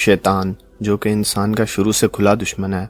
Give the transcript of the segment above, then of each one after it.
شیطان جو کہ انسان کا شروع سے کھلا دشمن ہے،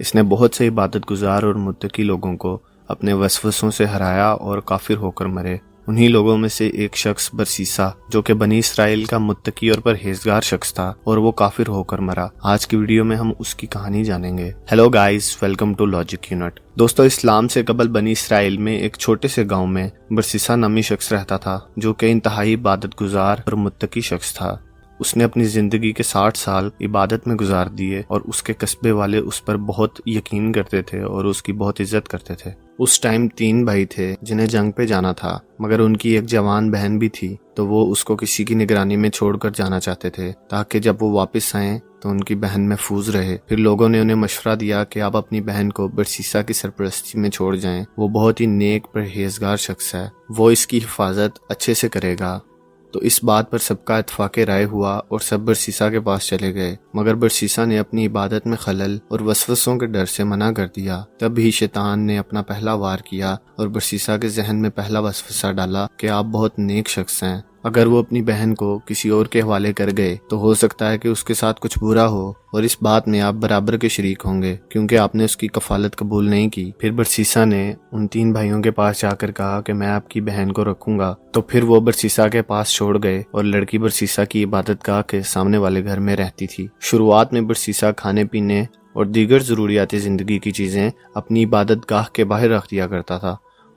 اس نے بہت سے عبادت گزار اور متقی لوگوں کو اپنے وسوسوں سے ہرایا اور کافر ہو کر مرے۔ انہی لوگوں میں سے ایک شخص برسیسا جو کہ بنی اسرائیل کا متقی اور پرہیزگار شخص تھا اور وہ کافر ہو کر مرا۔ آج کی ویڈیو میں ہم اس کی کہانی جانیں گے۔ Hello guys, welcome to logic unit. دوستو، اسلام سے قبل بنی اسرائیل میں ایک چھوٹے سے گاؤں میں برسیسا نامی شخص رہتا تھا جو کہ انتہائی عبادت گزار اور متقی شخص تھا۔ اس نے اپنی زندگی کے 60 سال عبادت میں گزار دیے اور اس کے قصبے والے اس پر بہت یقین کرتے تھے اور اس کی بہت عزت کرتے تھے۔ اس ٹائم 3 بھائی تھے جنہیں جنگ پہ جانا تھا، مگر ان کی ایک جوان بہن بھی تھی تو وہ اس کو کسی کی نگرانی میں چھوڑ کر جانا چاہتے تھے تاکہ جب وہ واپس آئیں تو ان کی بہن محفوظ رہے۔ پھر لوگوں نے انہیں مشورہ دیا کہ آپ اپنی بہن کو برسیسا کی سرپرستی میں چھوڑ جائیں، وہ بہت ہی نیک پرہیزگار شخص ہے، وہ اس کی حفاظت اچھے سے کرے گا۔ تو اس بات پر سب کا اتفاق رائے ہوا اور سب برسیسا کے پاس چلے گئے، مگر برسیسا نے اپنی عبادت میں خلل اور وسوسوں کے ڈر سے منع کر دیا۔ تب ہی شیطان نے اپنا پہلا وار کیا اور برسیسا کے ذہن میں پہلا وسوسہ ڈالا کہ آپ بہت نیک شخص ہیں، اگر وہ اپنی بہن کو کسی اور کے حوالے کر گئے تو ہو سکتا ہے کہ اس کے ساتھ کچھ برا ہو اور اس بات میں آپ برابر کے شریک ہوں گے کیونکہ آپ نے اس کی کفالت قبول نہیں کی۔ پھر برسیسا نے ان 3 بھائیوں کے پاس جا کر کہا کہ میں آپ کی بہن کو رکھوں گا، تو پھر وہ برسیسا کے پاس چھوڑ گئے اور لڑکی برسیسا کی عبادت گاہ کے سامنے والے گھر میں رہتی تھی۔ شروعات میں برسیسا کھانے پینے اور دیگر ضروریات زندگی کی چیزیں اپنی عبادت گاہ کے باہر رکھ دیا کرتا تھا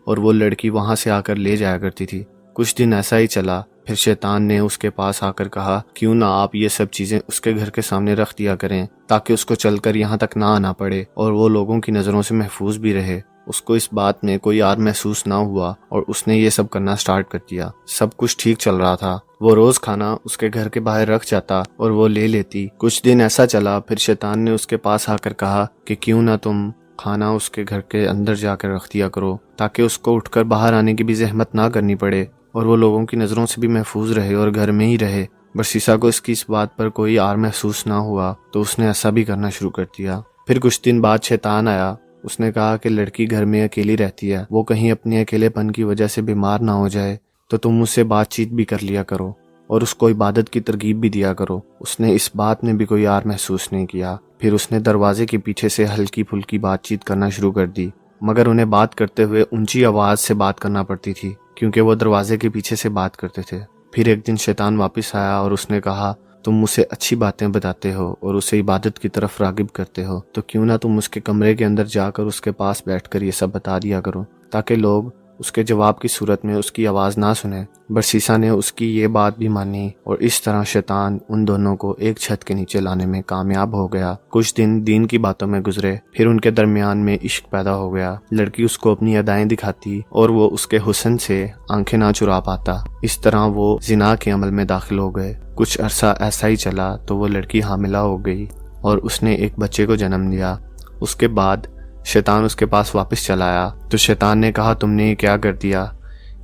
اور وہ لڑکی وہاں سے آ کر لے جایا کرتی تھی۔ کچھ دن ایسا ہی چلا، پھر شیطان نے اس کے پاس آ کر کہا کیوں نہ آپ یہ سب چیزیں اس کے گھر کے سامنے رکھ دیا کریں تاکہ اس کو چل کر یہاں تک نہ آنا پڑے اور وہ لوگوں کی نظروں سے محفوظ بھی رہے۔ اس کو اس بات میں کوئی عار محسوس نہ ہوا اور اس نے یہ سب کرنا سٹارٹ کر دیا۔ سب کچھ ٹھیک چل رہا تھا، وہ روز کھانا اس کے گھر کے باہر رکھ جاتا اور وہ لے لیتی۔ کچھ دن ایسا چلا، پھر شیطان نے اس کے پاس آ کر کہا کہ کیوں نہ تم کھانا اس کے گھر کے اندر جا کر رکھ دیا کرو تاکہ اس کو اٹھ کر باہر آنے کی بھی زحمت نہ کرنی پڑے اور وہ لوگوں کی نظروں سے بھی محفوظ رہے اور گھر میں ہی رہے۔ برسیسا کو اس کی اس بات پر کوئی عار محسوس نہ ہوا تو اس نے ایسا بھی کرنا شروع کر دیا۔ پھر کچھ دن بعد شیطان آیا، اس نے کہا کہ لڑکی گھر میں اکیلی رہتی ہے، وہ کہیں اپنے اکیلے پن کی وجہ سے بیمار نہ ہو جائے تو تم اس سے بات چیت بھی کر لیا کرو اور اس کو عبادت کی ترغیب بھی دیا کرو۔ اس نے اس بات میں بھی کوئی عار محسوس نہیں کیا۔ پھر اس نے دروازے کے پیچھے سے ہلکی پھلکی بات چیت کرنا شروع کر دی، مگر انہیں بات کرتے ہوئے اونچی آواز سے بات کرنا پڑتی تھی کیونکہ وہ دروازے کے پیچھے سے بات کرتے تھے۔ پھر ایک دن شیطان واپس آیا اور اس نے کہا تم اسے اچھی باتیں بتاتے ہو اور اسے عبادت کی طرف راغب کرتے ہو تو کیوں نہ تم اس کے کمرے کے اندر جا کر اس کے پاس بیٹھ کر یہ سب بتا دیا کرو تاکہ لوگ اس کے جواب کی صورت میں اس کی آواز نہ سنیں۔ برسیسا نے اس کی یہ بات بھی مانی اور اس طرح شیطان ان دونوں کو ایک چھت کے نیچے لانے میں کامیاب ہو گیا۔ کچھ دن دین کی باتوں میں گزرے، پھر ان کے درمیان میں عشق پیدا ہو گیا۔ لڑکی اس کو اپنی ادائیں دکھاتی اور وہ اس کے حسن سے آنکھیں نہ چرا پاتا۔ اس طرح وہ زنا کے عمل میں داخل ہو گئے۔ کچھ عرصہ ایسا ہی چلا تو وہ لڑکی حاملہ ہو گئی اور اس نے ایک بچے کو جنم دیا۔ اس کے بعد شیطان اس کے پاس واپس چلا آیا تو شیطان نے کہا تم نے یہ کیا کر دیا؟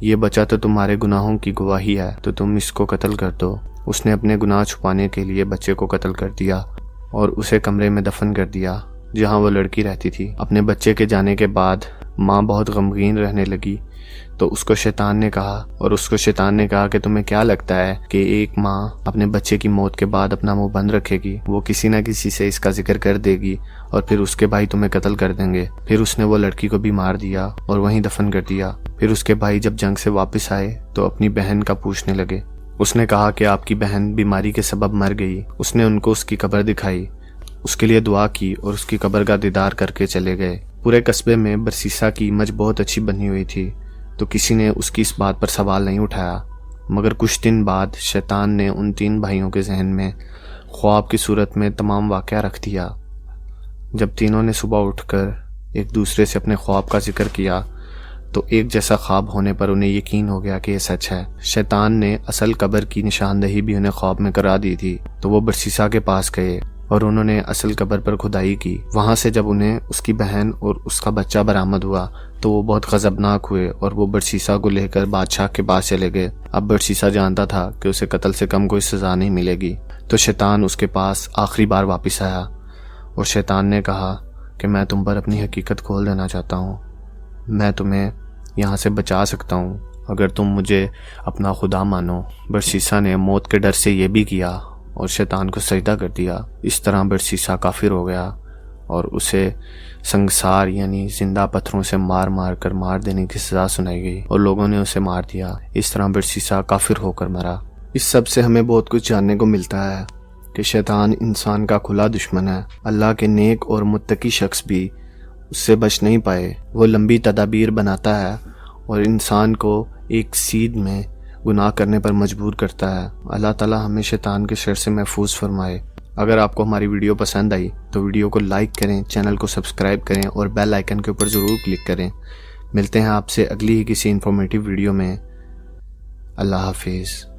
یہ بچہ تو تمہارے گناہوں کی گواہی ہے، تو تم اس کو قتل کر دو۔ اس نے اپنے گناہ چھپانے کے لیے بچے کو قتل کر دیا اور اسے کمرے میں دفن کر دیا جہاں وہ لڑکی رہتی تھی۔ اپنے بچے کے جانے کے بعد ماں بہت غمگین رہنے لگی تو اس کو شیطان نے کہا کہ تمہیں کیا لگتا ہے کہ ایک ماں اپنے بچے کی موت کے بعد اپنا منہ بند رکھے گی؟ وہ کسی نہ کسی سے اس کا ذکر کر دے گی اور پھر اس کے بھائی تمہیں قتل کر دیں گے۔ پھر اس نے وہ لڑکی کو بھی مار دیا اور وہیں دفن کر دیا۔ پھر اس کے بھائی جب جنگ سے واپس آئے تو اپنی بہن کا پوچھنے لگے۔ اس نے کہا کہ آپ کی بہن بیماری کے سبب مر گئی۔ اس نے ان کو اس کی قبر دکھائی، اس کے لیے دعا کی اور اس کی قبر کا دیدار کر کے چلے گئے۔ پورے قصبے میں برسیسا کی امیج بہت اچھی بنی ہوئی تھی تو کسی نے اس کی اس بات پر سوال نہیں اٹھایا، مگر کچھ دن بعد شیطان نے ان 3 بھائیوں کے ذہن میں خواب کی صورت میں تمام واقعہ رکھ دیا۔ جب تینوں نے صبح اٹھ کر ایک دوسرے سے اپنے خواب کا ذکر کیا تو ایک جیسا خواب ہونے پر انہیں یقین ہو گیا کہ یہ سچ ہے۔ شیطان نے اصل قبر کی نشاندہی بھی انہیں خواب میں کرا دی تھی تو وہ برسیسا کے پاس گئے اور انہوں نے اصل قبر پر کھدائی کی۔ وہاں سے جب انہیں اس کی بہن اور اس کا بچہ برآمد ہوا تو وہ بہت غضبناک ہوئے اور وہ برسیسا کو لے کر بادشاہ کے پاس چلے گئے۔ اب برسیسا جانتا تھا کہ اسے قتل سے کم کوئی سزا نہیں ملے گی، تو شیطان اس کے پاس آخری بار واپس آیا اور شیطان نے کہا کہ میں تم پر اپنی حقیقت کھول دینا چاہتا ہوں، میں تمہیں یہاں سے بچا سکتا ہوں اگر تم مجھے اپنا خدا مانو۔ برسیسا نے موت کے ڈر سے یہ بھی کیا اور شیطان کو سجدہ کر دیا۔ اس طرح برسیسا کافر ہو گیا اور اسے سنگسار یعنی زندہ پتھروں سے مار دینے کی سزا سنائی گئی اور لوگوں نے اسے مار دیا۔ اس طرح برسیسا کافر ہو کر مرا۔ اس سب سے ہمیں بہت کچھ جاننے کو ملتا ہے کہ شیطان انسان کا کھلا دشمن ہے۔ اللہ کے نیک اور متقی شخص بھی اس سے بچ نہیں پائے۔ وہ لمبی تدابیر بناتا ہے اور انسان کو ایک سیدھ میں گناہ کرنے پر مجبور کرتا ہے۔ اللہ تعالی ہمیں شیطان کے شر سے محفوظ فرمائے۔ اگر آپ کو ہماری ویڈیو پسند آئی تو ویڈیو کو لائک کریں، چینل کو سبسکرائب کریں اور بیل آئیکن کے اوپر ضرور کلک کریں۔ ملتے ہیں آپ سے اگلی ہی کسی انفارمیٹیو ویڈیو میں۔ اللہ حافظ۔